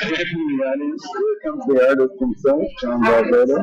Here comes the artist himself, John Valverde.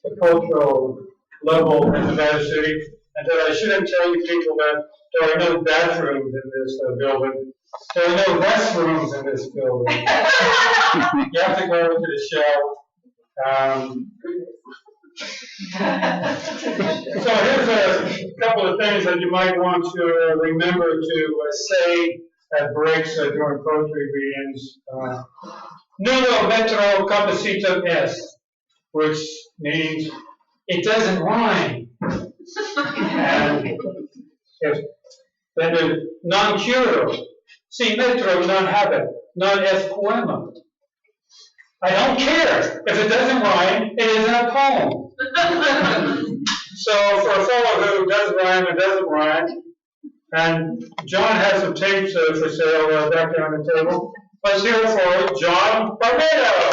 The cultural level in Nevada City, and that I shouldn't tell you people that there are no bathrooms in this building. There are no restrooms in this building. You have to go into the shell. So here's a couple of things that you might want to remember to say at breaks during poetry readings. Nulo metro capacito est, which means it doesn't rhyme. And then the non curo, si metro non habet, non est poema. I don't care. If it doesn't rhyme, it isn't a poem. So for a fellow who does rhyme and doesn't rhyme, and John has some tapes for sale back there on the table. Let's hear it for John Barbato.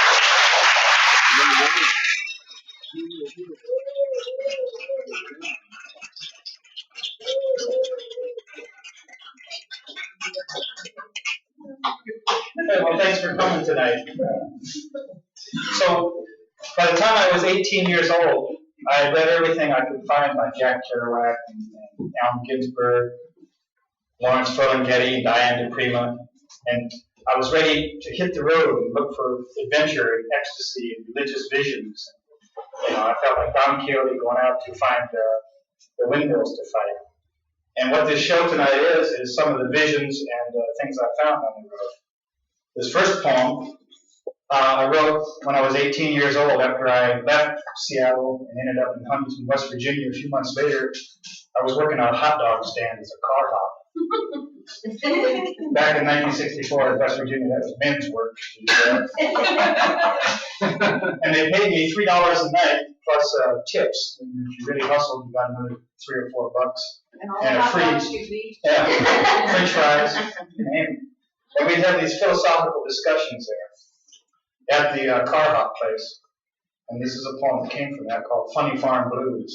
Okay, well, thanks for coming tonight. So, by the time I was 18 years old, I had read everything I could find by Jack Kerouac and Allen Ginsberg, Lawrence Ferlinghetti, Diane de Prima, and I was ready to hit the road and look for adventure and ecstasy and religious visions. You know, I felt like Don Quixote going out to find the windmills to fight. And what this show tonight is some of the visions and things I found on the road. This first poem I wrote when I was 18 years old after I left Seattle and ended up in Huntington, West Virginia. A few months later, I was working on a hot dog stand as a car hop. Back in 1964 in West Virginia, that was men's work. And they paid me $3 a night plus tips. And if you really hustled, you got another $3 or $4. And a free, French fries, you name it. And we'd have these philosophical discussions there at the car hop place. And this is a poem that came from that called Funny Farm Blues.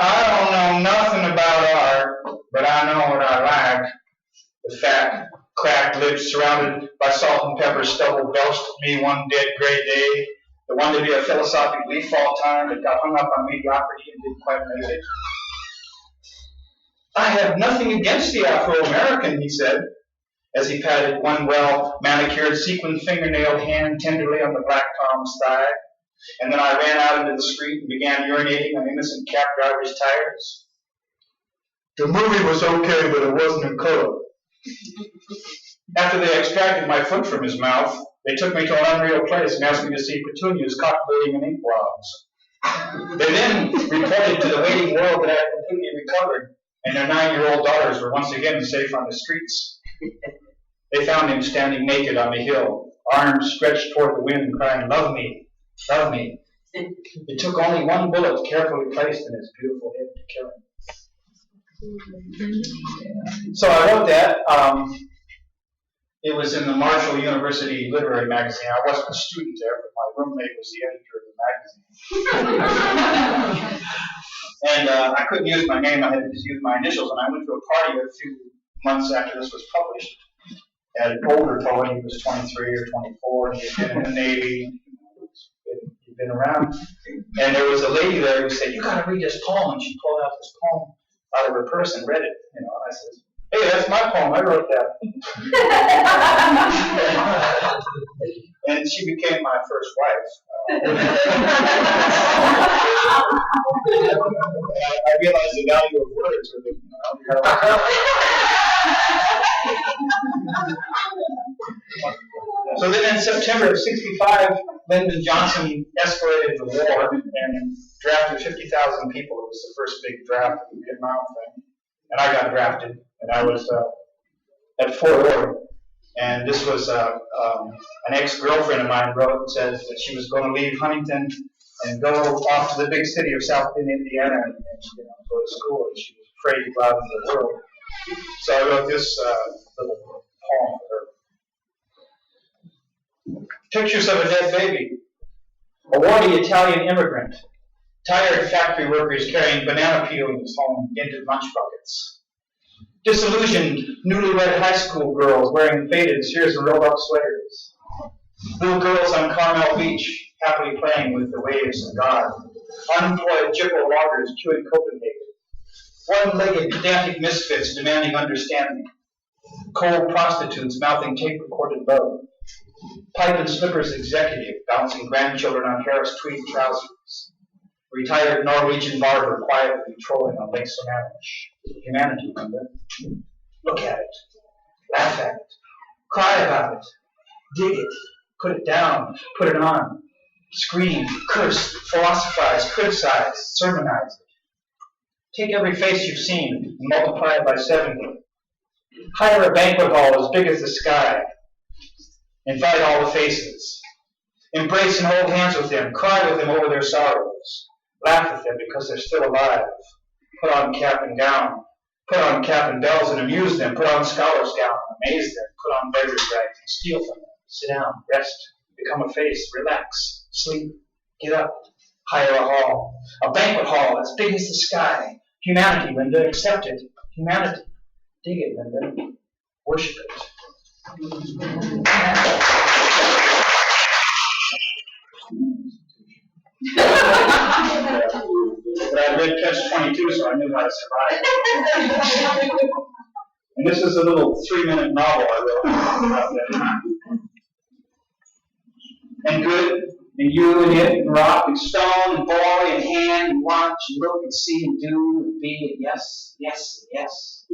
I don't know nothing about art, but I know what I like. The fat, cracked lips surrounded by salt and pepper stubble belched at me one dead gray day. The one to be a philosophic leaf all time that got hung up on mediocrity and didn't quite make it. I have nothing against the Afro-American, he said, as he patted one well-manicured sequin fingernailed hand tenderly on the black Tom's thigh. And then I ran out into the street and began urinating on innocent cab drivers' tires. The movie was okay, but it wasn't in color. After they extracted my foot from his mouth, they took me to an unreal place and asked me to see petunias copulating in ink blobs. They then reported to the waiting world that I had completely recovered, and their 9-year-old daughters were once again safe on the streets. They found him standing naked on the hill, arms stretched toward the wind, crying, "Love me, love me." It took only one bullet carefully placed in his beautiful head to kill him. So I wrote that. It was in the Marshall University Literary Magazine. I wasn't a student there, but my roommate was the editor of the magazine. And I couldn't use my name. I had to just use my initials. And I went to a party a few months after this was published. And an older poet, he was 23 or 24, and he'd been in the Navy. He'd been around. And there was a lady there who said, "You got to read this poem." And she pulled out this poem out of her purse and read it. And I said, "Hey, that's my poem. I wrote that." And she became my first wife. I realized the value of words. So then in September of '65, Lyndon Johnson escalated the war and drafted 50,000 people. It was the first big draft of the Vietnam thing. And I got drafted, and I was at Fort Ord. And this was an ex-girlfriend of mine wrote and says that she was going to leave Huntington and go off to the big city of South Bend, Indiana, and go to school. And she was afraid to go out into the world. So I wrote this little poem for her. Pictures of a dead baby. A warty Italian immigrant. Tired factory workers carrying banana peels home into lunch buckets. Disillusioned, newlywed high school girls wearing faded Sears and Roebuck sweaters. Little girls on Carmel Beach, happily playing with the waves of God. Unemployed Jippo loggers chewing Copenhagen. One-legged pedantic misfits demanding understanding. Cold prostitutes mouthing tape-recorded love. Pipe and slippers executive bouncing grandchildren on Harris tweed trousers. Retired Norwegian barber quietly trolling on Lake Sammamish. Humanity, remember? Look at it. Laugh at it. Cry about it. Dig it. Put it down. Put it on. Scream. Curse. Philosophize. Criticize. Sermonize it. Take every face you've seen and multiply it by 70. Hire a banquet hall as big as the sky. Invite all the faces. Embrace and hold hands with them. Cry with them over their sorrows. Laugh with them because they're still alive. Put on cap and gown. Put on cap and bells and amuse them. Put on scholar's gown and amaze them. Put on beggar's rags and steal from them. Sit down, rest, become a face, relax, sleep, get up, hire a hall. A banquet hall as big as the sky. Humanity, Linda, accept it. Humanity. Dig it, Linda. Worship it. But I read Catch-22, so I knew how to survive. And this is a little 3-minute novel I wrote about that time. And good, and you and it, and rock, and stone, and boy, and hand, and watch, and look, and see, and do, and be, and yes, yes, yes.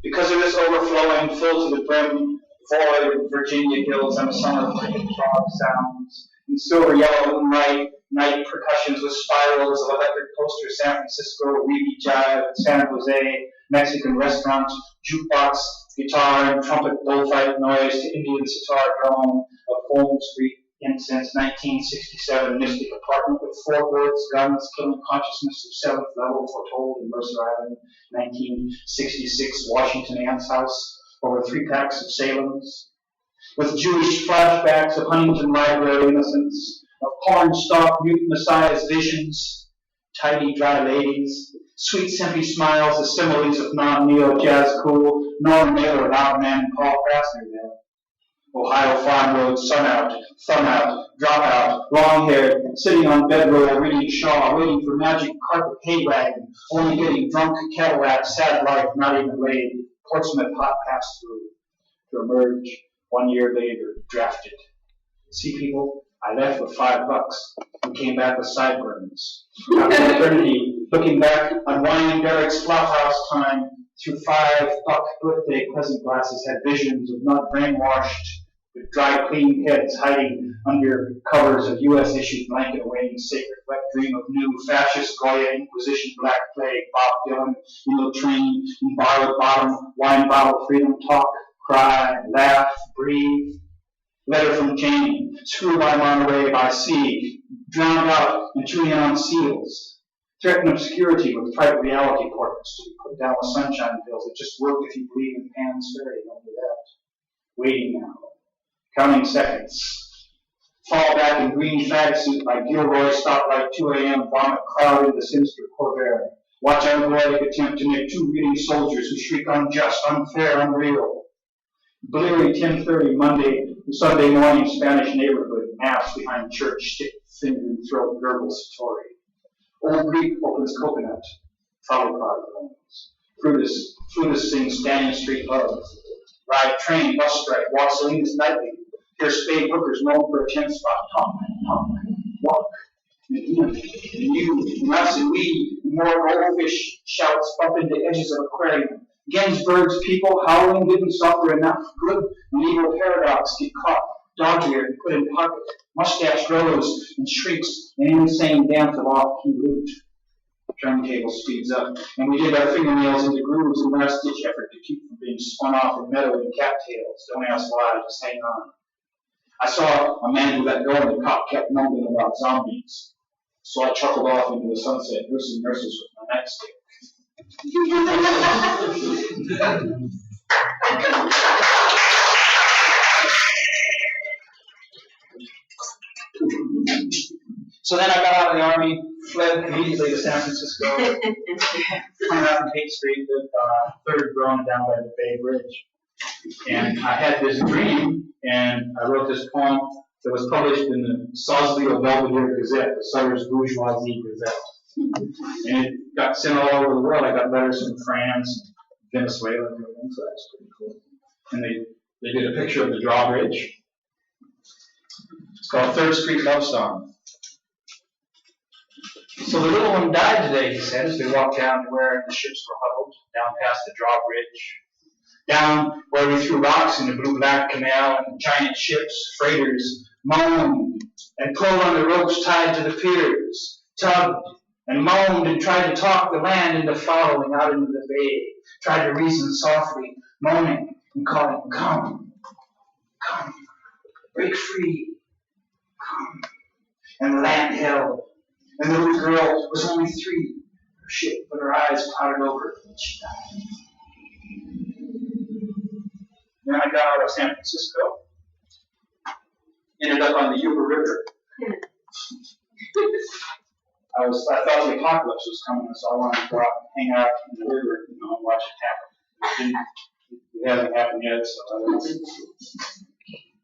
Because of this overflowing, full to the brim, void Virginia hills on a summer cricket frog sounds, and silver yellow moonlight, night percussions with spirals of electric poster, San Francisco, Weeby Jive, San Jose, Mexican restaurant, jukebox, guitar, and trumpet bullfight noise to Indian sitar drone, a Fulton Street incense, 1967 mystic apartment with 4 words, guns, killing consciousness of 7th level foretold in Mercer Island, 1966 Washington Ann's house, over 3 packs of Salem's, with Jewish flashbacks of Huntington Library innocence, of cornstalk mute messiah's visions, tidy, dry ladies, sweet, simpy smiles, the similes of non-neo jazz cool, Norman Mailer, Loud Man, and Paul Krasner there. Ohio farm road, sun out, thumb out, drop out, long-haired, sitting on bedroll, reading Shaw, waiting for magic carpet hay wagon, only getting drunk Cadillac, sad life, not even laid, Portsmouth hot pass-through, to emerge 1 year later, drafted. See, people, I left with $5 and came back with sideburns. After eternity, looking back on Wayne Barrick's flophouse time, through $5 birthday present glasses, had visions of not brainwashed, with dry, clean heads hiding under covers of U.S.-issued blanket awaiting sacred wet dream of new fascist Goya Inquisition Black Plague, Bob Dylan, Neil Train, and borrowed bottom, wine bottle freedom, talk, cry, laugh, breathe. Letter from Jane, screw by Monterey by sea, drowned out and chewing on seals. Threaten obscurity with private reality portraits to be put down with sunshine pills that just work if you believe in Pan's Ferry, don't do that. Waiting now. Counting seconds. Fall back in green fag suit like Gilroy stoplight 2 a.m. vomit cloud in the sinister Corvair. Watch unpoetic attempt to make two reading soldiers who shriek unjust, unfair, unreal. Bleary 10:30 Sunday morning Spanish neighborhood, mass behind church, stick finger in throat, gurgles Tory. Old Greek opens coconut, trolley car phones. Flutist sings Standing Street Love. Ride train, bus strike, walk Salinas nightly. Hear spade hookers moan for a 10 spot. Talk, walk. And him, and you, and us, and we, and more goldfish shouts bump into edges of aquarium. Ginsberg's people howling didn't suffer enough. Good and evil paradox get caught, dog-eared, and put in pocket. Mustache grows and shrieks an insane dance of off-key loot. Turntable speeds up, and we dig our fingernails into grooves in last-ditch effort to keep from being spun off and meadow in cattails. Don't ask why, just hang on. I saw a man who let go and the cop kept mumbling about zombies. So I chuckled off into the sunset, nursing nurses with my nightstick. So then I got out of the Army, fled immediately to San Francisco, hung out on Haight Street, lived third growing down by the Bay Bridge. And I had this dream, and I wrote this poem that was published in the Sausalito Belvedere Gazette, the Sutter's Bourgeoisie Gazette. And it got sent all over the world. I got letters from France, Venezuela, and everything, so that's pretty cool. And they did a picture of the drawbridge. It's called Third Street Love Song. So the little one died today, he said, as we walked down to where the ships were huddled, down past the drawbridge, down where we threw rocks in the blue-black canal, and giant ships, freighters, moaned and pulled on the ropes tied to the piers, tugged and moaned and tried to talk the land into following out into the bay, tried to reason softly, moaning and calling, come, come, break free, come. And the land held. And the little girl was only 3. Her ship, but her eyes clouded over, and she died. Then I got out of San Francisco, ended up on the Yuba River. I thought the apocalypse was coming, so I wanted to go out and hang out in the river, and watch it happen. It hasn't happened yet, so I don't know.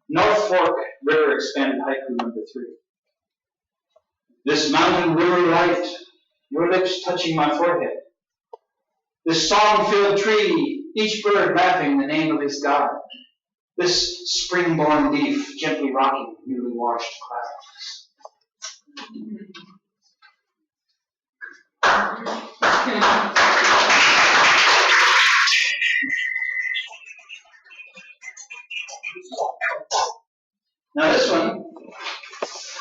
North Fork River Expanded Haiku number 3. This mountain river light, your lips touching my forehead. This song-filled tree, each bird laughing the name of his god. This spring-born leaf gently rocking newly washed clouds. Now this one,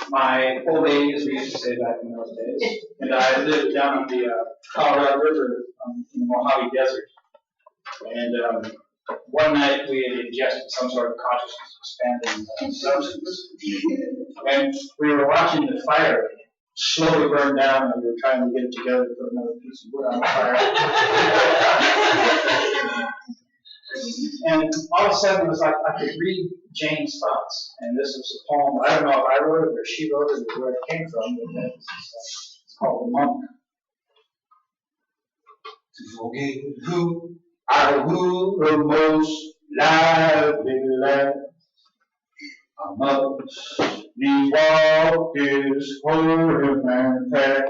my old age, as we used to say back in those days, and I lived down on the Colorado River in the Mojave Desert. And one night we had ingested some sort of consciousness expanding substance. And we were watching the fire slowly burn down, and we were trying to get it together to put another piece of wood on the fire. And all of a sudden it was like I could read Jane's thoughts. And this was a poem. I don't know if I wrote it or she wrote it or where it came from, but it's called The Monk. to forget who I would most likely let. I must needs walk this holy man path.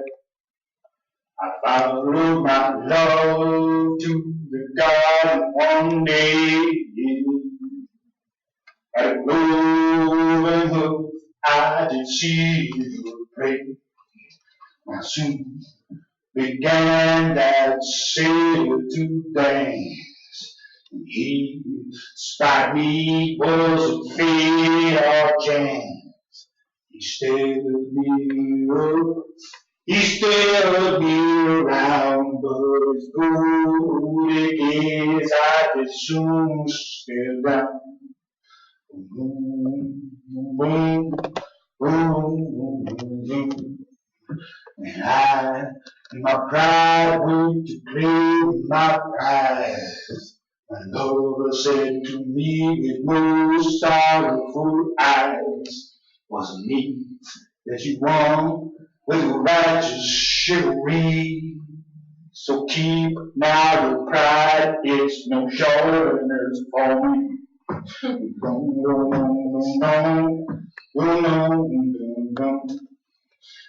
I followed my love to the garden one day. At a golden hook, I did see her pray. I soon began that sailor to dance. And he spied me, was a fate or chance. He stared me up, he stared me around, but as good as I did soon stare down. Boom, boom, boom, boom. And I, in my pride, went to claim my prize. My lover said to me with no sorrowful eyes, wasn't me that you won with righteous chivalry. So keep now your pride, it's no shortness for me.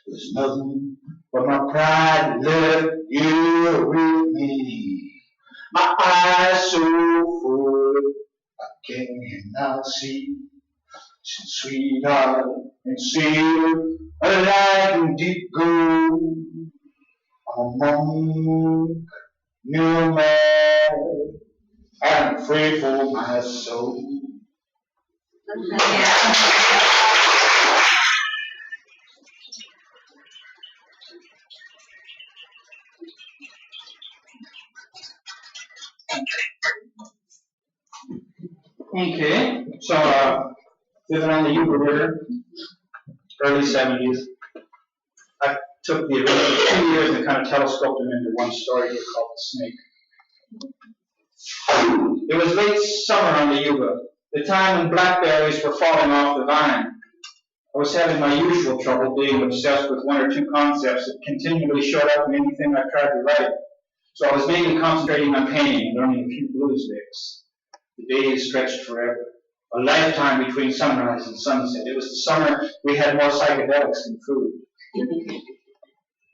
There's nothing but my pride left here with me. My eyes so full, I cannot see. Sweetheart and sailor alike deep gold. I'm a monk, new man, and afraid for my soul. Okay, so living on the Yuba River, early 70s. I took the original 2 years and kind of telescoped them into one story here called The Snake. It was late summer on the Yuba, the time when blackberries were falling off the vine. I was having my usual trouble being obsessed with one or two concepts that continually showed up in anything I tried to write. So I was mainly concentrating on painting and learning a few blues licks. The days stretched forever, a lifetime between sunrise and sunset. It was the summer we had more psychedelics than food.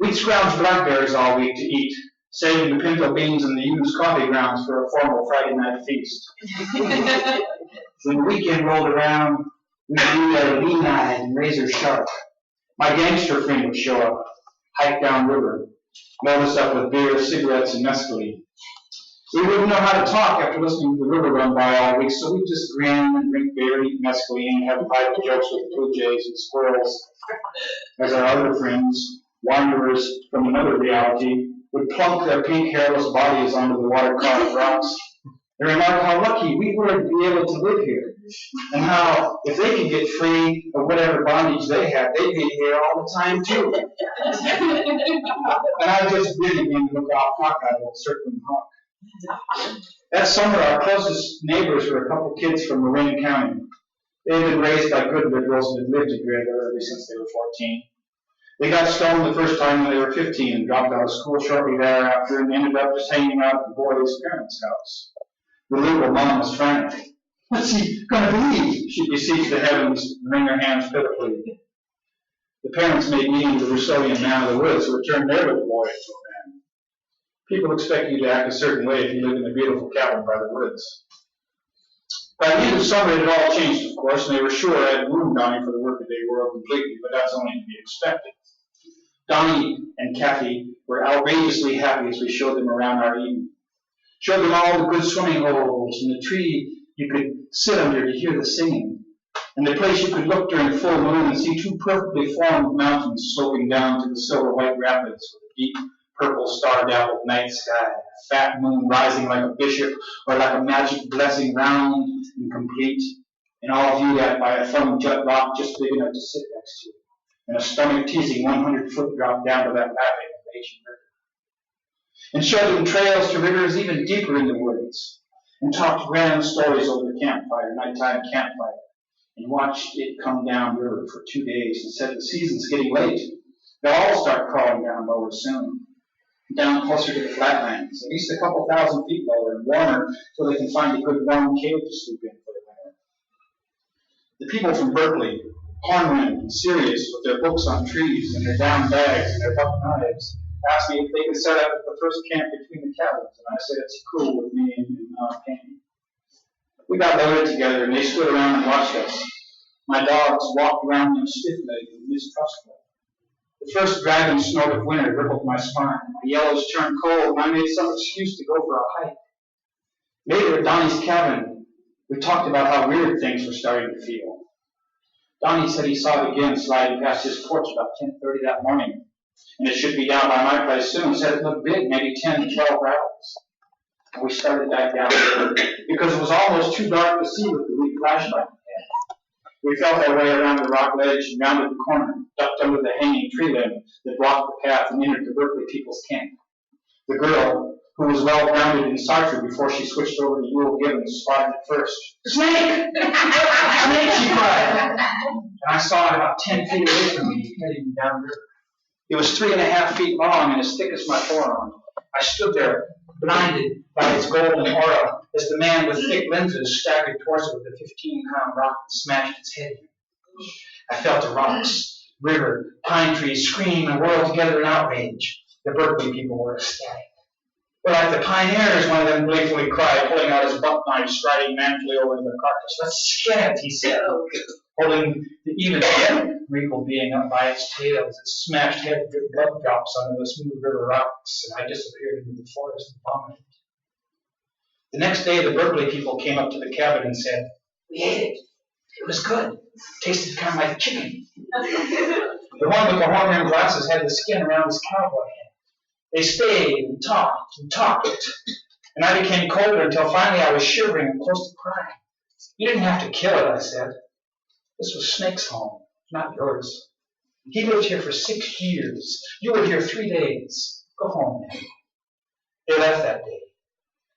We'd scrounge blackberries all week to eat, saving the pinto beans and the used coffee grounds for a formal Friday night feast. When the weekend rolled around, we'd be lean-eyed and razor-sharp. My gangster friend would show up, hike down river, load us up with beer, cigarettes, and mescaline. We wouldn't know how to talk after listening to the river run by all week, so we'd just grin and drink beer, eat mescaline, and have private jokes with blue jays and squirrels. As our other friends, wanderers from another reality, would plunk their pink hairless bodies onto the water-carved rocks and remark how lucky we were to be able to live here, and how, if they could get free of whatever bondage they had, they'd be here all the time, too. And I just really began to look out cockeyed at circling hawk. That summer, our closest neighbors were a couple kids from Marin County. They had been raised by good liberals and had lived together ever since they were 14. They got stoned the first time when they were 15 and dropped out of school shortly thereafter and ended up just hanging out at the boys' parents' house. The liberal mom was frantic. What's he going to believe? She beseeched the heavens and wring her hands pitifully. The parents made meeting the Rousseauian man of the woods who returned their little boy into a man. People expect you to act a certain way if you live in a beautiful cabin by the woods. By the end of summer, it had all changed, of course, and they were sure I had ruined Donnie for the workaday world completely, but that's only to be expected. Donnie and Kathy were outrageously happy as we showed them around our Eden. Showed them all the good swimming holes and the tree you could sit under to hear the singing, and the place you could look during full moon and see two perfectly formed mountains sloping down to the silver white rapids with a deep purple star-dappled night sky, a fat moon rising like a bishop or like a magic blessing round and complete, and all viewed at by a thumb jut rock just big enough to sit next to, and a stomach-teasing 100-foot drop down to that lapping of ancient river. And showed them trails to rivers even deeper in the woods, and talked grand stories over the campfire, nighttime campfire, and watched it come down river for 2 days and said the season's getting late. They'll all start crawling down lower soon. down closer to the flatlands, at least a couple thousand feet lower and warmer, so they can find a good warm cave to sleep in for the winter. The people from Berkeley, horn-rimmed and serious with their books on trees and their down bags and their buck knives, asked me if they could set up at the first camp between the cabins, and I said it's cool with me and not pain. We got loaded together and they stood around and watched us. My dogs walked around them stiff-legged and mistrustful. The first dragging snort of winter rippled my spine. My yellows turned cold, and I made some excuse to go for a hike. Later at Donnie's cabin, we talked about how weird things were starting to feel. Donnie said he saw it again sliding past his porch about 10:30 that morning, and it should be down by my place soon. Said it looked big, maybe 10 to 12 rattles. And we started back down the road because it was almost too dark to see with the weak flashlight. We felt our way around the rock ledge and rounded the corner, ducked under the hanging tree limb that blocked the path and entered the Berkeley people's camp. The girl, who was well grounded in Sartre before she switched over to Yule Gibbons, spotted it first. "Snake! Snake!" she cried. And I saw it about 10 feet away from me, heading down the river. It was 3.5 feet long and as thick as my forearm. I stood there, blinded by its golden aura, as the man with thick lenses staggered towards it with a 15-pound rock and smashed its head in. I felt the rocks, river, pine trees scream and whirl together in outrage. The Berkeley people were ecstatic. "We're like the pioneers," one of them gleefully cried, pulling out his buck knife, striding manfully over the carcass. "Let's skin it," he said, holding the even dead regal being up by its tail as its smashed head dripped blood drops onto the smooth river rocks, and I disappeared into the forest and vomited. The next day, the Berkeley people came up to the cabin and said, "We ate it. It was good. Tasted kind of like chicken." The one with the horn-rimmed glasses had the skin around his cowboy head. They stayed and talked, and I became colder until finally I was shivering and close to crying. "You didn't have to kill it," I said. "This was Snake's home, not yours. He lived here for 6 years. You were here 3 days. Go home now." They left that day.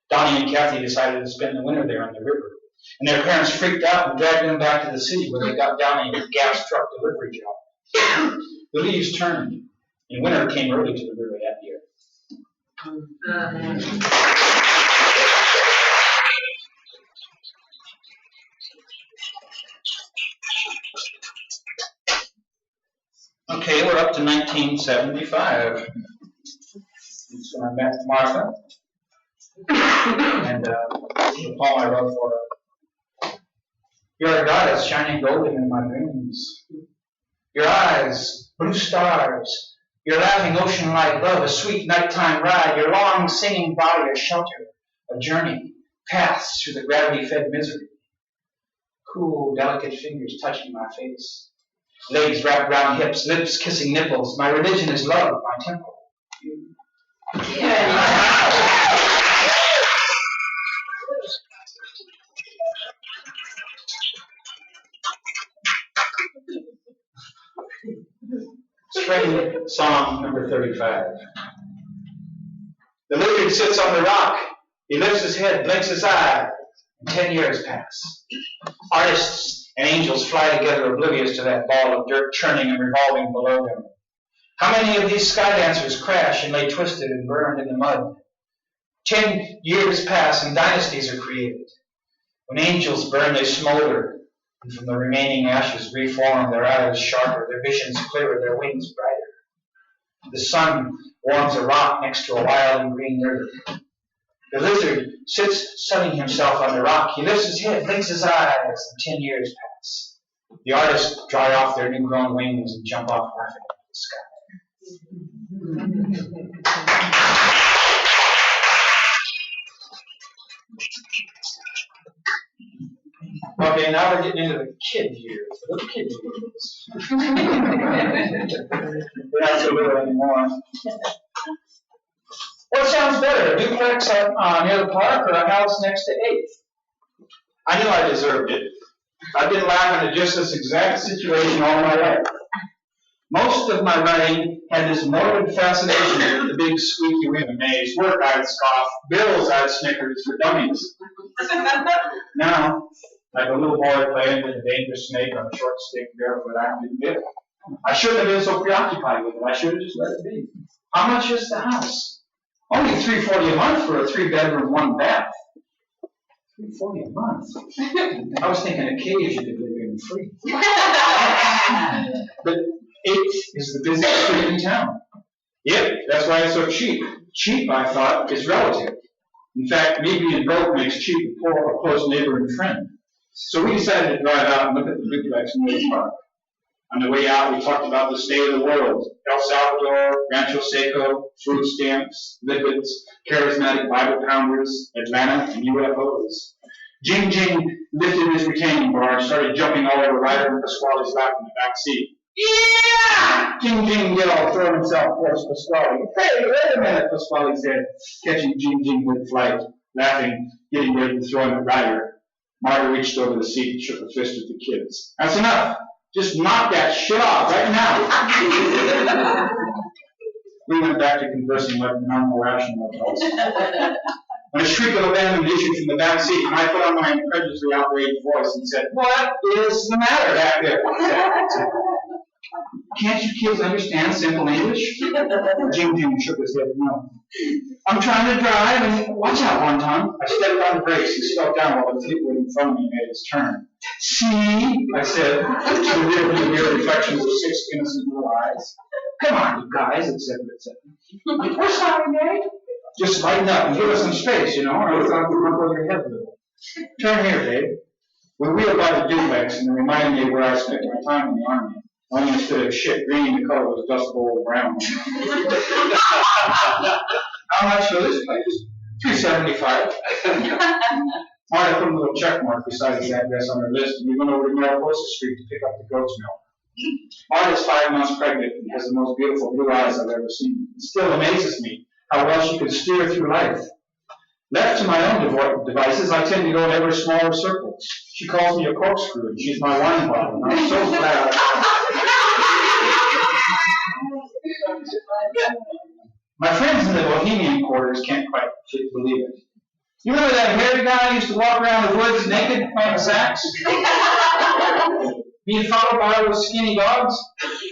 Donnie and Kathy decided to spend the winter there on the river, and their parents freaked out and dragged them back to the city where they got Donnie a gas truck delivery job. The leaves turned, and winter came early to the river that year. Okay, we're up to 1975. That's when I met Martha. And the poem I wrote for her. "You're a goddess shining golden in my dreams. Your eyes, blue stars. Your laughing ocean-like love, a sweet nighttime ride. Your long singing body, a shelter, a journey, paths through the gravity-fed misery. Cool, delicate fingers touching my face. Legs wrapped around hips, lips kissing nipples. My religion is love, my temple. You." Spring song number 35. The lizard sits on the rock. He lifts his head, blinks his eye, and 10 years pass. Artists and angels fly together oblivious to that ball of dirt churning and revolving below them. How many of these sky dancers crash and lay twisted and burned in the mud? 10 years pass and dynasties are created. When angels burn, they smolder, and from the remaining ashes reform, their eyes sharper, their visions clearer, their wings brighter. The sun warms a rock next to a wild and green river. The lizard sits sunning himself on the rock. He lifts his head, blinks his eyes, and 10 years pass. The artists dry off their new-grown wings and jump off laughing into the sky. Okay, now we're getting into the kid years, the little kid years. We're not so little anymore. What sounds better, a duplex near the park or a house next to 8th? I knew I deserved it. I've been laughing at just this exact situation all my life. Most of my writing had this morbid fascination with the big squeaky wheel. Maze work, I'd scoff. Bills, I'd snickers for dummies. Now, like a little boy playing with a dangerous snake on a short stick barefoot, I didn't get it. I shouldn't have been so preoccupied with it. I should have just let it be. How much is the house? Only $340 a month for a 3-bedroom, 1 bath. $340 a month. I was thinking a cage you could live in free. But 8 is the busiest street in town. Yep, that's why it's so cheap. Cheap, I thought, is relative. In fact, me being broke makes cheap a close neighbor and friend. So we decided to drive out and look at the duplex in the park. On the way out, we talked about the state of the world. El Salvador, Rancho Seco, food stamps, lipids, charismatic Bible pounders, Atlanta, and UFOs. Jing Jing lifted his retaining bar and started jumping all over Ryder and Pasquale's lap in the back seat. Yeah! Jing Jing yelled, throwing himself towards Pasquale. Hey, wait a minute, Pasquale said, catching Jing Jing mid-flight, laughing, getting ready to throw him at Ryder. Marta reached over the seat and shook a fist at the kids. That's enough. Just knock that shit off right now. We went back to conversing like normal, rational adults. When a shriek of abandonment issued from the back seat, and I put on my incredulously outraged voice and said, "What is the matter back there?" Can't you kids understand simple English? Jing Jing shook his head no. I'm trying to drive and watch out, one time. I stepped on the brakes and slowed down while the Fleetwood in front of me made its turn. See, I said, to the rear reflections of 6 innocent little eyes. Come on, you guys, etc., etc. We're sorry, Dad. Just lighten up and give us some space, or else I'll rumple your head a little. Turn here, Dave. We wheeled by the duplex and it reminded me of where I spent my time in the Army. Only instead of shit green, the color was dust bowl brown. How much for this place? $375. Marta put a little check mark beside his address on her list, and we went over to Mariposa Street to pick up the goat's milk. Marta's 5 months pregnant and has the most beautiful blue eyes I've ever seen. It still amazes me how well she can steer through life. Left to my own devices, I tend to go in ever smaller circles. She calls me a corkscrew, and she's my wine bottle, and I'm so glad. My friends in the Bohemian quarters can't quite believe it. You remember that hairy guy who used to walk around the woods naked playing sax? Being followed by those skinny dogs?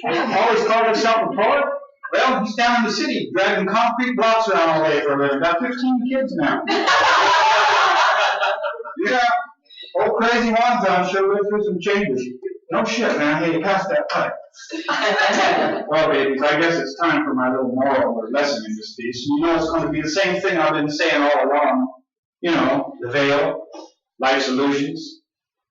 Always called himself a poet? Well, he's down in the city, dragging concrete blocks around all day for a living. Got 15 kids now. Yeah, old crazy Wonton sure went through some changes. No shit, man. Hey, you passed that pipe. Well, babies, I guess it's time for my little moral or lesson in this piece. It's going to be the same thing I've been saying all along. The veil, life's illusions,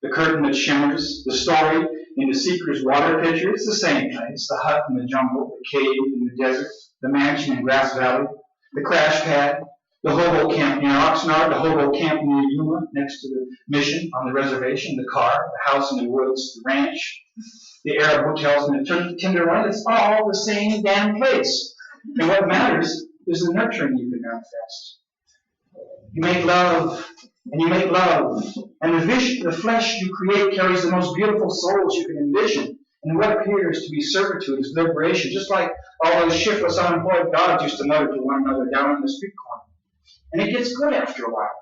the curtain that shimmers, the story in the seeker's water pitcher. It's the same place. The hut in the jungle, the cave in the desert, the mansion in Grass Valley, the crash pad, the hobo camp near Oxnard, the hobo camp near Yuma, next to the mission on the reservation, the car, the house in the woods, the ranch, the Arab hotels in the Tenderloin. It's all the same damn place. And what matters is the nurturing you can manifest. You make love, and you make love, and the flesh you create carries the most beautiful souls you can envision. And what appears to be servitude is liberation, just like all those shiftless, unemployed dogs used to mutter to one another down in the street corner. And it gets good after a while.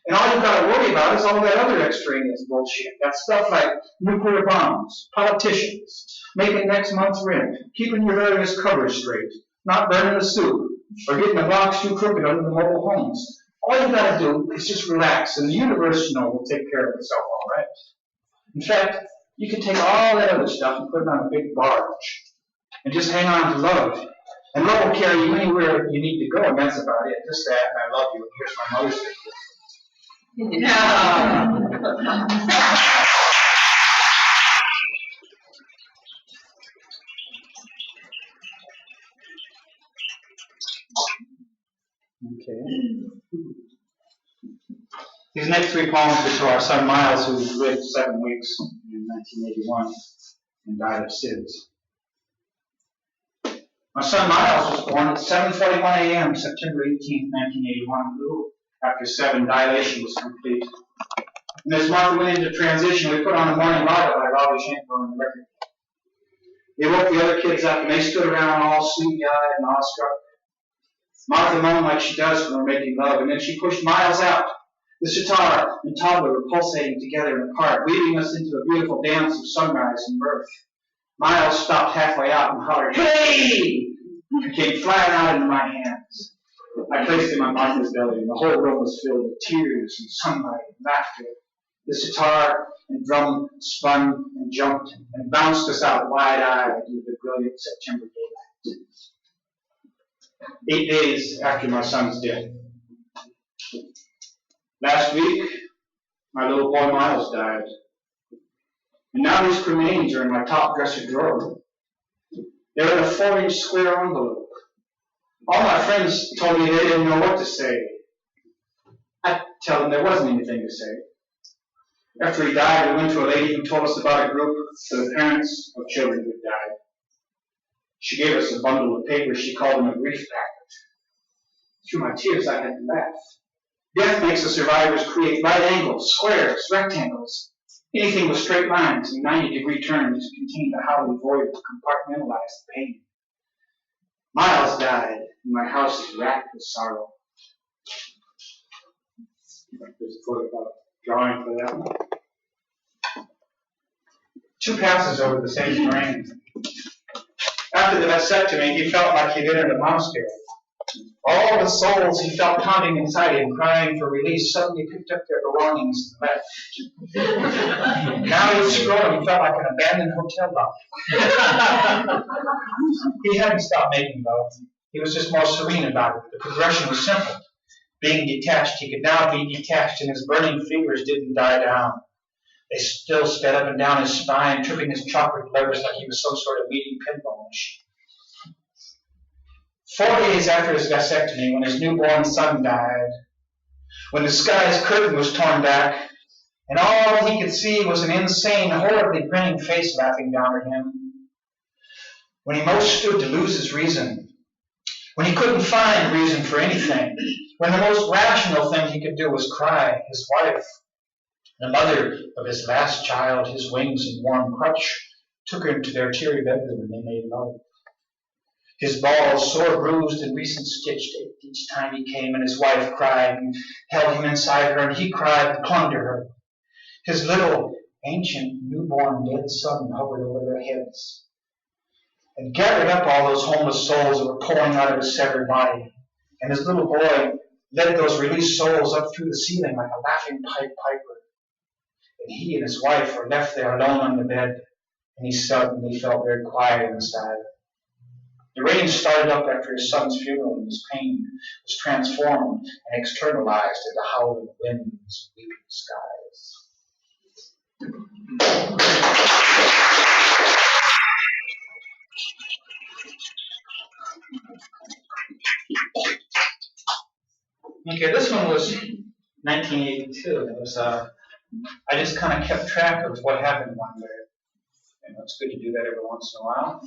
And all you've got to worry about is all that other extraneous bullshit. That stuff like nuclear bombs, politicians, making next month's rent, keeping your various covers straight, not burning the soup, or getting the blocks too crooked under the mobile homes. All you've got to do is just relax, and the universe, will take care of itself all right. In fact, you can take all that other stuff and put it on a big barge, and just hang on to love. And love will carry you anywhere you need to go, and that's about it. Just that, and I love you, and here's my mother's gift. Okay. These next 3 poems are to our son Miles, who lived 7 weeks in 1981 and died of SIDS. My son Miles was born at 7:41 a.m. September 18, 1981. After 7, dilation was complete. And as Martha went into transition, we put on a morning light by Robbie Schenker on the record. They woke the other kids up, and they stood around all sleepy-eyed and awestruck. Martha moaned like she does when we're making love, and then she pushed Miles out. The sitar and toddler were pulsating together in the park, leading us into a beautiful dance of sunrise and birth. Miles stopped halfway out and hollered, "Hey!" and came flying out into my hands. I placed him on Martha's belly, and the whole room was filled with tears and sunlight and laughter. The sitar and drum spun and jumped and bounced us out wide-eyed into the brilliant September daylight. 8 days after my son's death. Last week, my little boy Miles died. And now his remains are in my top dresser drawer. They're in a 4-inch square envelope. All my friends told me they didn't know what to say. I tell them there wasn't anything to say. After he died, we went to a lady who told us about a group for the parents of children who died. She gave us a bundle of papers. She called them a grief packet. Through my tears, I had to laugh. Death makes the survivors create right angles, squares, rectangles, anything with straight lines and 90-degree turns to contain the howling void to compartmentalize the pain. Miles died, and my house is racked with sorrow. There's a photograph drawing for that one. 2 passes over the same brain. After the vasectomy, he felt like he'd entered a monastery. All the souls he felt pounding inside him, crying for release, suddenly picked up their belongings and left. Now his scrotum felt like an abandoned hotel lobby. He hadn't stopped making love. He was just more serene about it. The progression was simple. Being detached, he could now be detached, and his burning fevers didn't die down. They still sped up and down his spine, tripping his chocolate levers like he was some sort of meaty pinball machine. 4 days after his vasectomy, when his newborn son died, when the sky's curtain was torn back, and all he could see was an insane, horribly grinning face laughing down at him, when he most stood to lose his reason, when he couldn't find reason for anything, when the most rational thing he could do was cry, his wife, the mother of his last child, his wings and warm crutch, took him to their teary bedroom and they made love. His balls, sore bruised and recent stitched, ached each time he came, and his wife cried and held him inside her, and he cried and clung to her. His little, ancient, newborn dead son hovered over their heads and gathered up all those homeless souls that were pouring out of his severed body. And his little boy led those released souls up through the ceiling like a laughing Pied Piper. And he and his wife were left there alone on the bed, and he suddenly felt very quiet inside. The rain started up after his son's funeral, and his pain was transformed and externalized into howling winds and weeping skies. Okay, this one was 1982. It was I just kind of kept track of what happened one day. And it's good to do that every once in a while.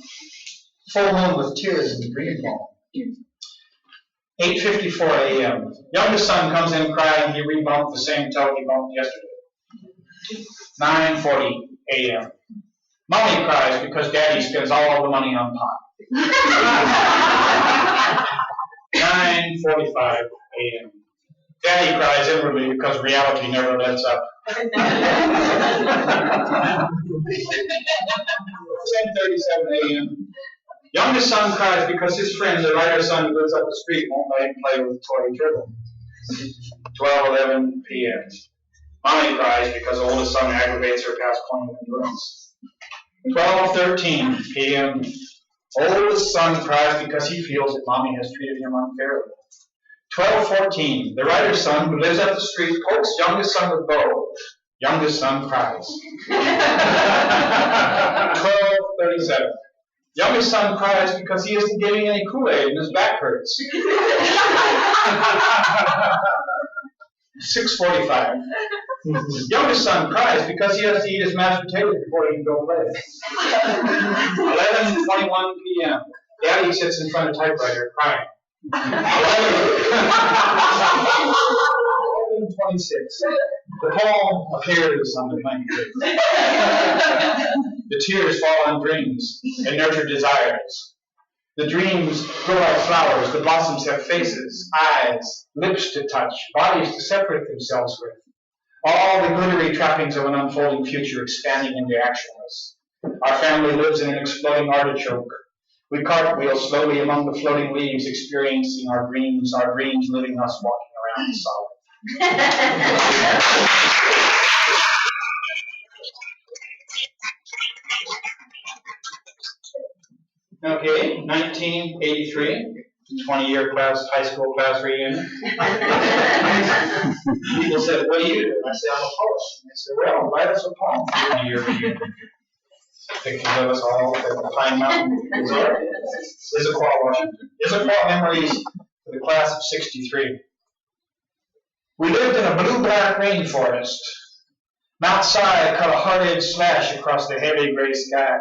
Full moon with tears in the green moon. 8:54 a.m. Youngest son comes in crying. He rebumped the same toe he bumped yesterday. 9:40 a.m. Mommy cries because Daddy spends all the money on pot. 9:45 a.m. Daddy cries inwardly because reality never lets up. 10:37 a.m. Youngest son cries because his friend, the writer's son who lives up the street, won't let him play with the toy turtle. 12:11 p.m. Mommy cries because the oldest son aggravates her past playing endurance. 12:13 p.m. Oldest son cries because he feels that Mommy has treated him unfairly. 12:14. The writer's son who lives up the street pokes youngest son with bow. Youngest son cries. 12:37. Youngest son cries because he isn't getting any Kool-Aid and his back hurts. 6:45. Youngest son cries because he has to eat his mashed potatoes before he can go play. 11:21 p.m. Daddy sits in front of typewriter crying. 11:26. The poem appears on the blank page. The tears fall on dreams and nurture desires. The dreams grow like flowers. The blossoms have faces, eyes, lips to touch, bodies to separate themselves with. All the glittery trappings of an unfolding future expanding into actualness. Our family lives in an exploding artichoke. We cartwheel slowly among the floating leaves, experiencing our dreams living us walking around the solid. Okay, 1983, 20-year high school class reunion. People said, "What do you do?" And I said, "I'm a poet." And they said, "Well, write us a poem for your reunion." Pictures of us all at the Pine Mountain Resort. Issaquah, Washington. Issaquah memories for the class of '63. We lived in a blue-black rainforest. Mount Si cut a hard-edged slash across the heavy gray sky.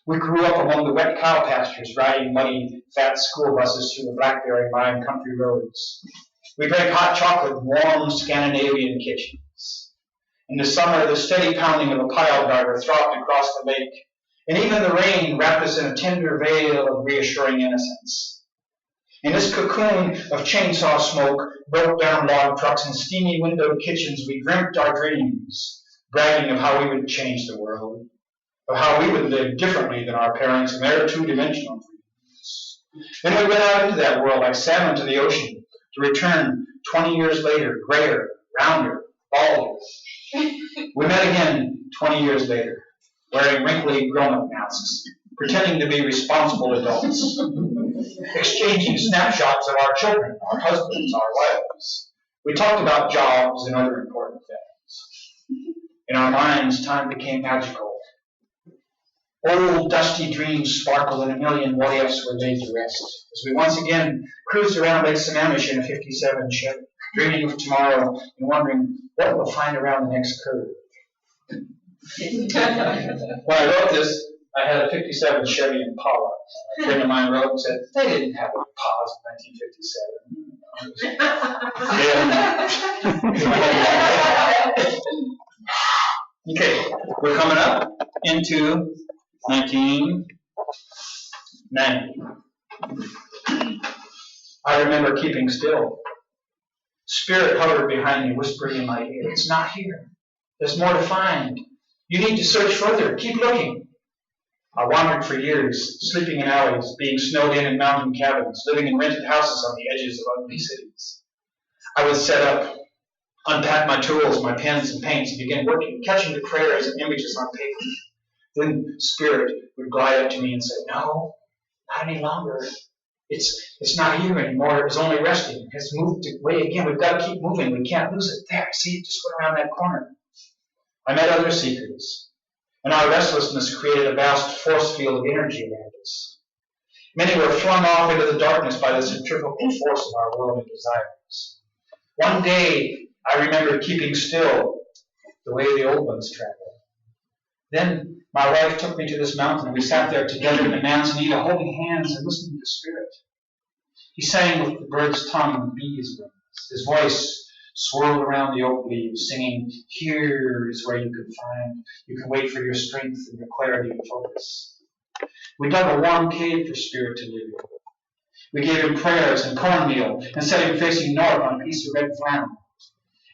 We grew up among the wet cow pastures, riding muddy, fat school buses through the blackberry-lined country roads. We drank hot chocolate in warm Scandinavian kitchens. In the summer, the steady pounding of a pile driver throbbed across the lake, and even the rain wrapped us in a tender veil of reassuring innocence. In this cocoon of chainsaw smoke, broke-down log trucks, and steamy-windowed kitchens, we dreamt our dreams, bragging of how we would change the world, of how we would live differently than our parents and their two-dimensional dreams. Then we went out into that world like salmon to the ocean, to return 20 years later, grayer, rounder, balder. We met again 20 years later, wearing wrinkly grown-up masks, pretending to be responsible adults, exchanging snapshots of our children, our husbands, our wives. We talked about jobs and other important things. In our minds, time became magical. Old, dusty dreams sparkled and a million what-ifs were laid to rest as we once again cruised around Lake Sammamish in a '57 Chevy, dreaming of tomorrow and wondering what we'll find around the next curve. When I wrote this, I had a '57 Chevy Impala. A friend of mine wrote and said, they didn't have Impalas in 1957. Okay, we're coming up into 1990. I remember keeping still. Spirit hovered behind me, whispering in my ear, "It's not here. There's more to find. You need to search further. Keep looking." I wandered for years, sleeping in alleys, being snowed in mountain cabins, living in rented houses on the edges of ugly cities. I would set up, unpack my tools, my pens and paints, and begin working, catching the prayers and images on paper. Then Spirit would glide up to me and say, "No, not any longer. It's not here anymore. It was only resting. It has moved away again. We've got to keep moving. We can't lose it. There, see, it just went around that corner." I met other seekers, and our restlessness created a vast force field of energy around us. Many were flung off into the darkness by the centrifugal force of our world and desires. One day, I remember keeping still the way the old ones traveled. Then my wife took me to this mountain, and we sat there together in the manzanita, holding hands and listening to Spirit. He sang with the bird's tongue and bee's wings. His voice swirled around the oak leaves, singing, "Here is where you can wait for your strength and your clarity to focus." We dug a warm cave for Spirit to live in. We gave him prayers and cornmeal and set him facing north on a piece of red flannel.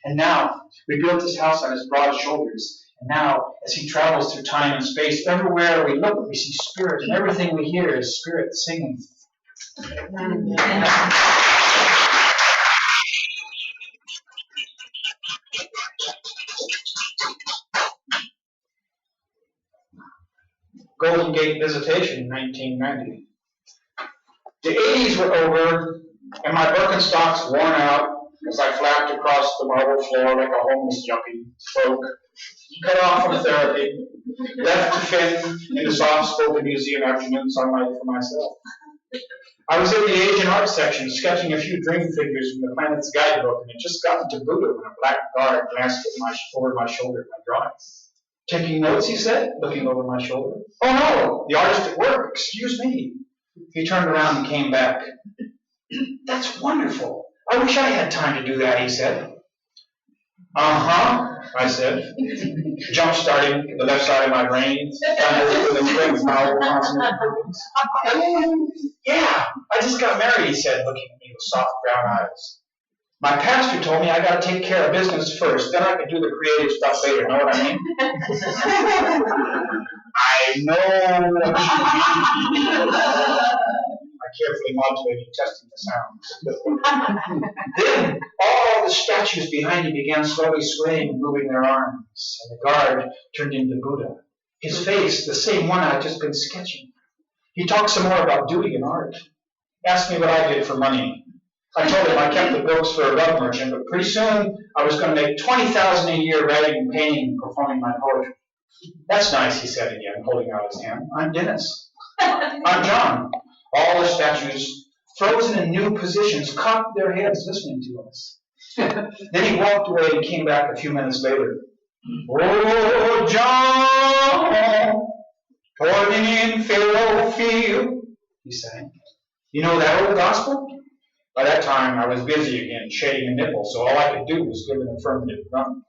And now, we built his house on his broad shoulders. And now, as he travels through time and space, everywhere we look, we see Spirit, and everything we hear is Spirit singing. Golden Gate Visitation in 1990. The 80s were over, and my Birkenstocks worn out as I flapped across the marble floor like a homeless yuppie folk, cut off from therapy, left to fin in the soft-spoken museum afternoon sunlight for myself. I was in the age and art section, sketching a few dream figures from the Planet's guidebook, and had just gotten to Buddha when a black guard glanced over my shoulder at my drawings. "Taking notes," he said, looking over my shoulder. "Oh no, the artist at work, excuse me." He turned around and came back. "That's wonderful. I wish I had time to do that," he said. "Uh-huh," I said, jump-starting the left side of my brain, with a quick vowel consonant groupings. "Yeah, I just got married," he said, looking at me with soft brown eyes. "My pastor told me I got to take care of business first, then I can do the creative stuff later, know what I mean?" I know. I carefully modulated, testing the sounds. Then all the statues behind him began slowly swaying and moving their arms, and the guard turned into Buddha. His face, the same one I'd just been sketching. He talked some more about duty and art. Asked me what I did for money. I told him I kept the books for a rug merchant, but pretty soon I was going to make $20,000 a year writing and painting and performing my poetry. That's nice, he said again, holding out his hand. I'm Dennis. I'm John. All the statues, frozen in new positions, cocked their heads listening to us. Then he walked away and came back a few minutes later. Oh, John, toiling in Pharaoh field, he sang. You know that old gospel? By that time, I was busy again, shading a nipple, so all I could do was give an affirmative grunt.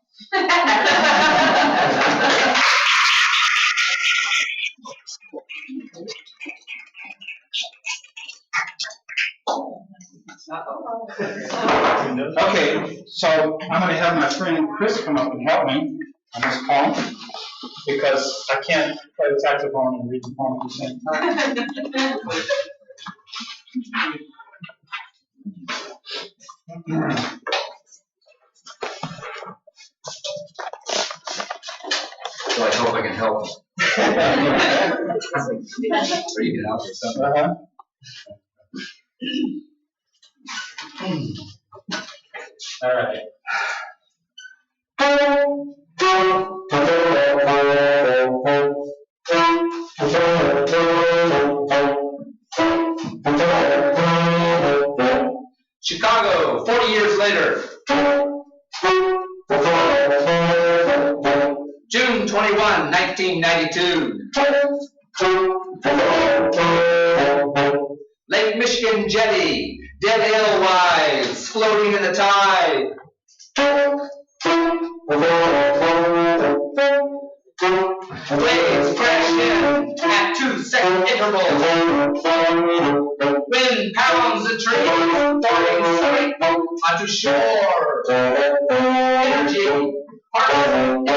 Okay, so I'm going to have my friend Chris come up and help me on this poem, because I can't play the saxophone and read the poem at the same time. So I hope I can help. Or you can help yourself. All right. Chicago, 40 years later. June 21, 1992. Lake Michigan jetty, dead alewives, floating in the tide. Waves crashed in at 2-second intervals. Wind pounds the trees, falling straight onto shore. Energy, heart, and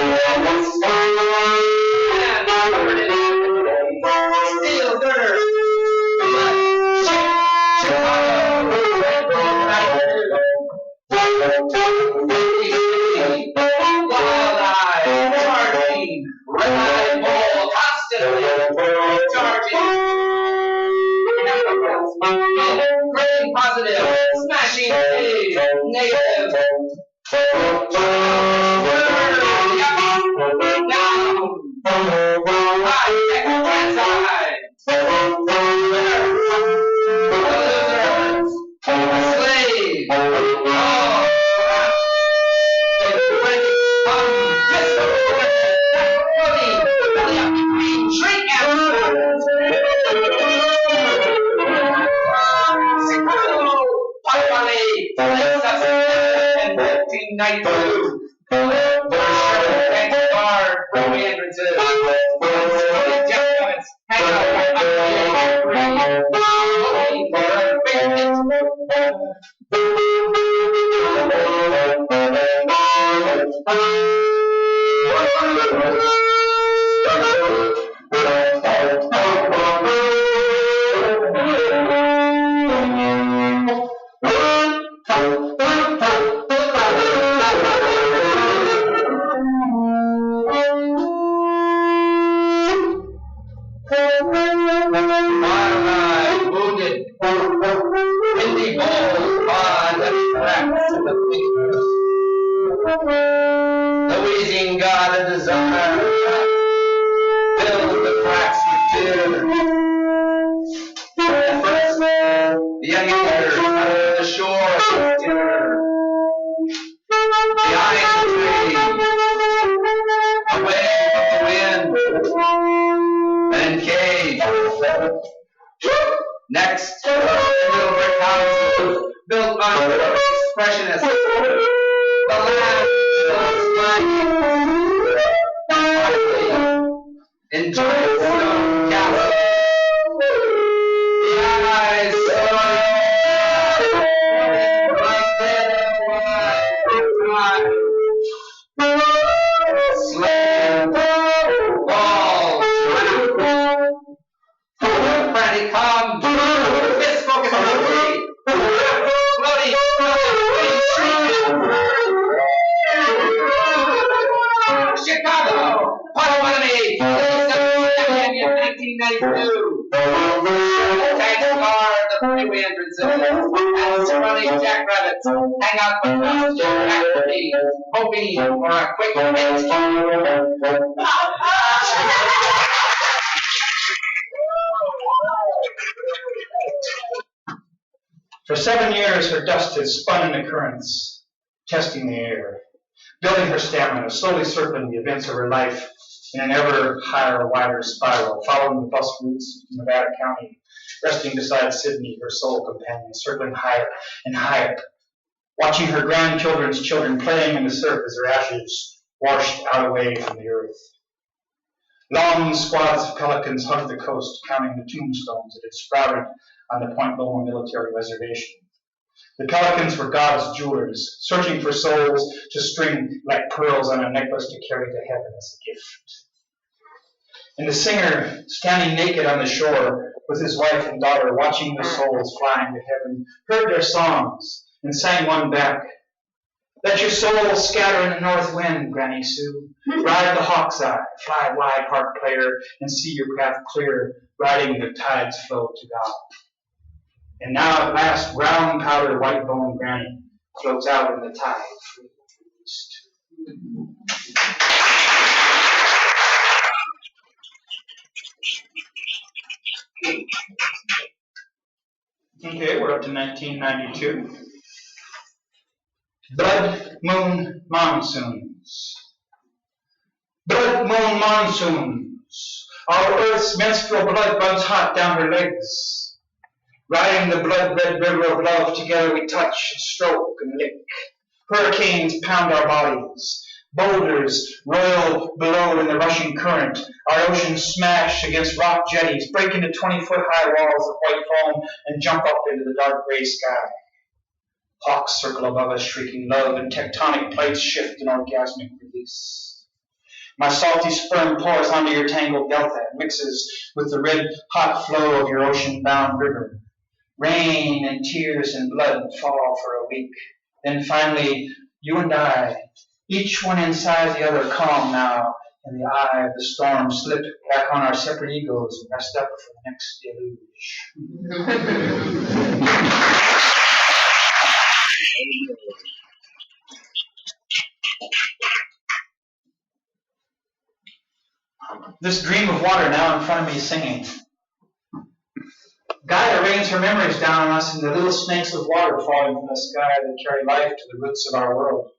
steel girder. Positive, smashing negative. The wheezing god of desire fills the cracks with tears. At first, the young eater under the shore is terror. The eyes retreat away from the wind and encaged. Next, little brick houses built on expressionists. The land looks like in giant stone castles. The eyes like dead white. Slave walls Brandy, come! Fist focus on the way! Floaty, Chicago! Potawatomi! 1992! Tags guard the freeway entrances and surrounding jackrabbits hang out the passenger activity, hoping for a quick hit. For 7 years, her dust had spun in the currents, testing the air, building her stamina, slowly circling the events of her life in an ever higher, wider spiral, following the bus routes of Nevada County, resting beside Sydney, her sole companion, circling higher and higher, watching her grandchildren's children playing in the surf as her ashes washed out away from the earth. Long squads of pelicans hugged the coast, counting the tombstones that had sprouted on the Point Loma military reservation. The pelicans were God's jewelers, searching for souls to string like pearls on a necklace to carry to heaven as a gift. And the singer, standing naked on the shore with his wife and daughter, watching the souls flying to heaven, heard their songs and sang one back. Let your soul scatter in the north wind, Granny Sue. Ride the hawk's eye, fly wide, harp player, and see your path clear, riding the tide's flow to God. And now at last, brown powder, white bone Granny floats out in the tide free to the east. Okay, we're up to 1992. Blood Moon Monsoons. Blood Moon Monsoons. Our Earth's menstrual blood runs hot down her legs. Riding the blood-red river of love, together we touch and stroke and lick. Hurricanes pound our bodies. Boulders roil below in the rushing current. Our oceans smash against rock jetties, break into 20-foot-high walls of white foam, and jump up into the dark gray sky. Hawks circle above us, shrieking love, and tectonic plates shift in orgasmic release. My salty sperm pours onto your tangled delta and mixes with the red-hot flow of your ocean-bound river. Rain and tears and blood fall for a week. Then finally, you and I, each one inside the other, calm now, in the eye of the storm, slip back on our separate egos and rest up for the next deluge. This dream of water now in front of me singing. Gaia rains her memories down on us in the little snakes of water falling from the sky that carry life to the roots of our world.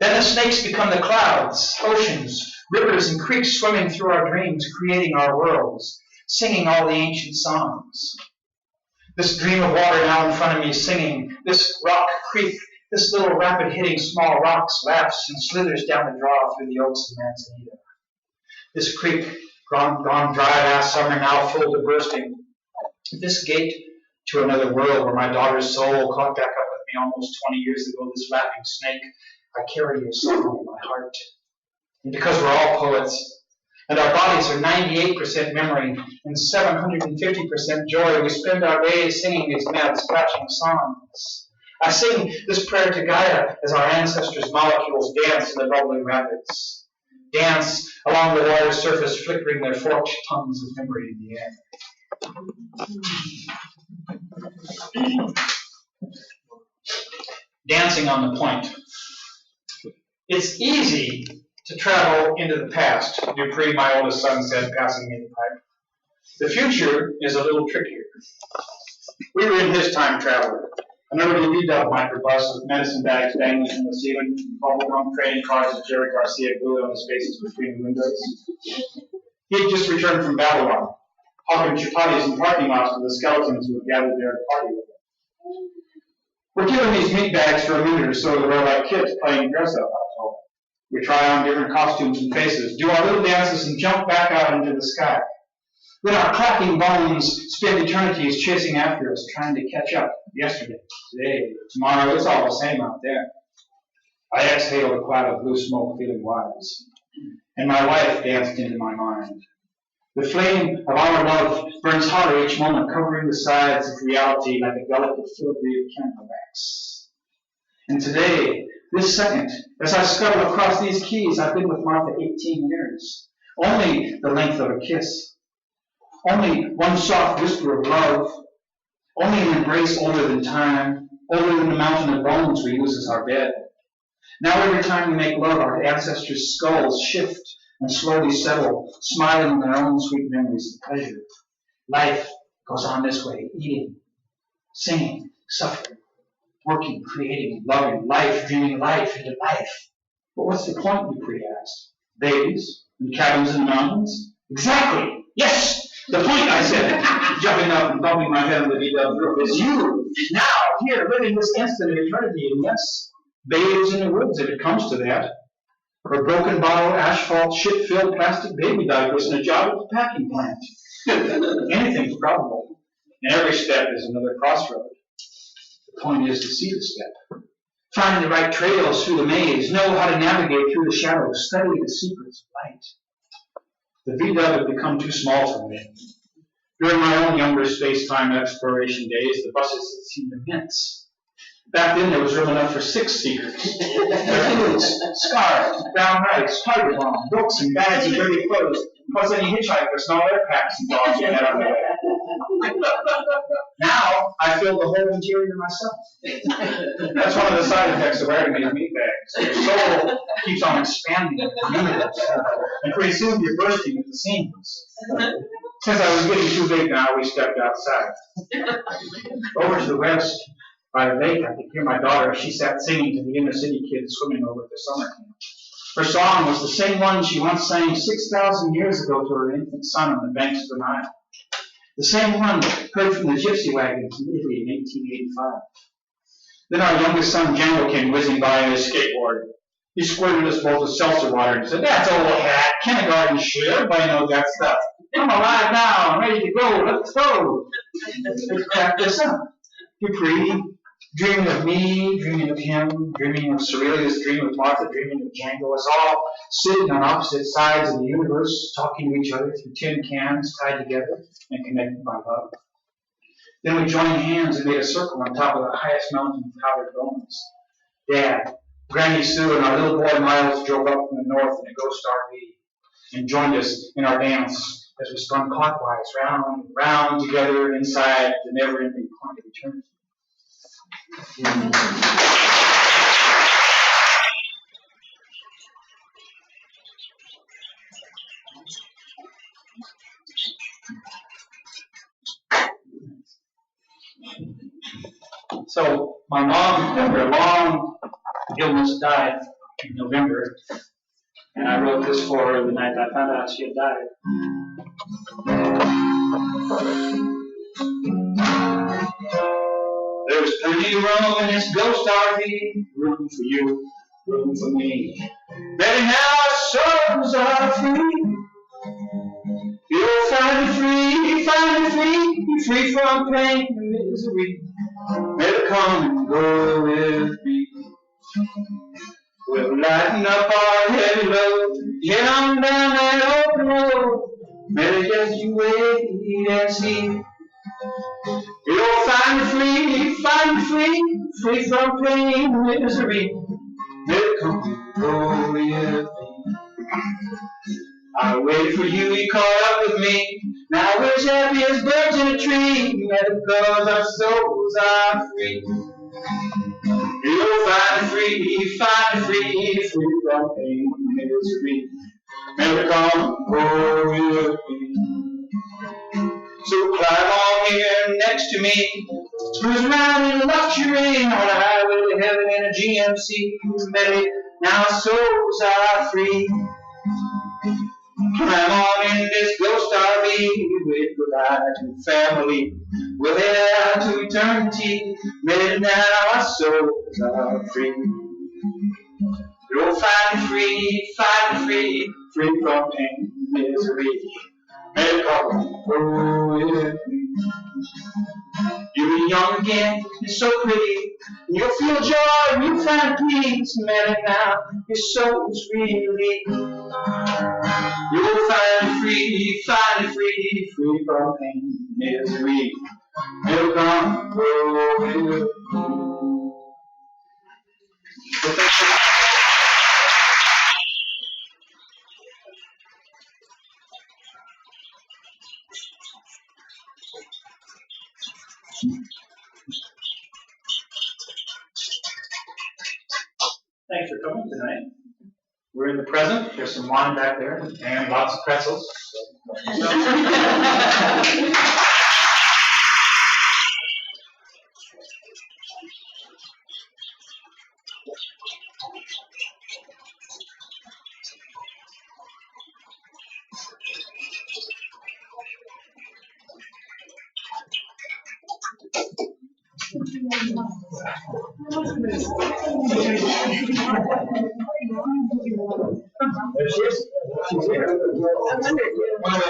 Then the snakes become the clouds, oceans, rivers, and creeks swimming through our dreams, creating our worlds, singing all the ancient songs. This dream of water now in front of me singing, this rock creek, this little rapid hitting small rocks, laughs and slithers down the draw through the oaks of Manzanita. This creek, gone dry last summer, now full to bursting. This gate to another world where my daughter's soul caught back up with me almost 20 years ago, this laughing snake, I carry your song in my heart. And because we're all poets, and our bodies are 98% memory and 750% joy, we spend our days singing these mad, splashing songs. I sing this prayer to Gaia as our ancestors' molecules dance in the bubbling rapids. Dance along the water's surface, flickering their forked tongues of memory in the air. Dancing on the point. It's easy to travel into the past, Dupree, my oldest son, said, passing me the pipe. The future is a little trickier. We were in his time traveler, an early V-Dub microbus with medicine bags dangling from the ceiling, bubblegum trading cards of Jerry Garcia glued on the spaces between the windows. He had just returned from Babylon, hawking chapatis in parking lots with the skeletons who had gathered there to party with him. We're given these meat bags for a minute or so that we're like kids playing dress-up, I told him. We try on different costumes and faces, do our little dances, and jump back out into the sky. Then our clacking bones spend eternities chasing after us, trying to catch up. Yesterday, today, tomorrow, it's all the same out there. I exhaled a cloud of blue smoke, feeling wise. And my wife danced into my mind. The flame of our love burns hotter each moment, covering the sides of reality like a delicate filigree of candle wax. And today, this second, as I scuttle across these keys, I've been with Martha 18 years. Only the length of a kiss. Only one soft whisper of love. Only an embrace older than time, older than the mountain of bones we use as our bed. Now every time we make love, our ancestors' skulls shift and slowly settle, smiling in their own sweet memories of pleasure. Life goes on this way, eating, singing, suffering, working, creating, loving, life, dreaming life into life. But what's the point, Dupree asked? Babies and cabins in the mountains? Exactly! Yes! The point, I said, jumping up and bumping my head on the V-dub's roof, is you, now, here, living this instant of eternity, and yes, babes in the woods if it comes to that. Or broken bottle, asphalt, shit-filled plastic baby diapers and a job at the packing plant. Anything's probable. And every step is another crossroad. The point is to see the step. Find the right trails through the maze, know how to navigate through the shadows, study the secrets of light. The V-dub had become too small for me. During my own younger space-time exploration days, the buses seemed immense. Back then, there was room enough for 6 seekers. Their foods, scarves, brown rice, tiger balm, books, and bags of dirty clothes, plus any hitchhikers and all their packs and dogs they had on the way. Now, I fill the whole interior myself. That's one of the side effects of wearing these meat bags. Your soul keeps on expanding and pretty soon you're bursting at the seams. Since I was getting too big now, we stepped outside. Over to the west, by the lake, I could hear my daughter. She sat singing to the inner city kids swimming over at the summer camp. Her song was the same one she once sang 6,000 years ago to her infant son on the banks of the Nile. The same one heard from the gypsy wagons in Italy in 1885. Then our youngest son, Django, came whizzing by on his skateboard. He squirted us both with seltzer water and said, "That's old hat, kindergarten shit, everybody knows that stuff. I'm alive now, I'm ready to go, let's go." Let's crack this up. Dupree, dreaming of me, dreaming of him, dreaming of Cerelia's dream of Martha, dreaming of Django, us all sitting on opposite sides of the universe, talking to each other through tin cans tied together and connected by love. Then we joined hands and made a circle on top of the highest mountain of powdered bones. Dad, Granny Sue, and our little boy Miles drove up from the north in a ghost RV and joined us in our dance as we spun clockwise round and round together inside the never-ending point of eternity. So my mom, after a long illness, died in November, and I wrote this for her the night I found out she had died. There's plenty of room in this ghost RV, room for you, room for me. Better now our souls are free. You'll find me free from pain and misery. Better come and go with me. We'll lighten up our heavy load, get on down that open road. Better just you wait and see. You'll find me free from pain and misery. Better come and go with me. I waited for you, you caught up with me. Now we're as happy as birds in a tree, because our souls are free. You'll find free from pain and misery. Never come and go with me. So climb on here next to me, cruise around in luxury on a highway to heaven in a GMC. Baby, now souls are free. Climb on in this ghost RV, with goodbye to family. We'll head out to eternity. Maybe now our souls are free. You'll find me free from pain and misery. Maybe come go with me. You're a young again. You're so pretty. You'll feel joy, you'll find peace, man, now your soul's really. You'll find free from pain, misery. It'll come, will. Thanks for coming tonight. We're in the present. There's some wine back there and lots of pretzels. There she is. She's here. Hell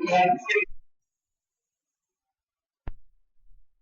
yes.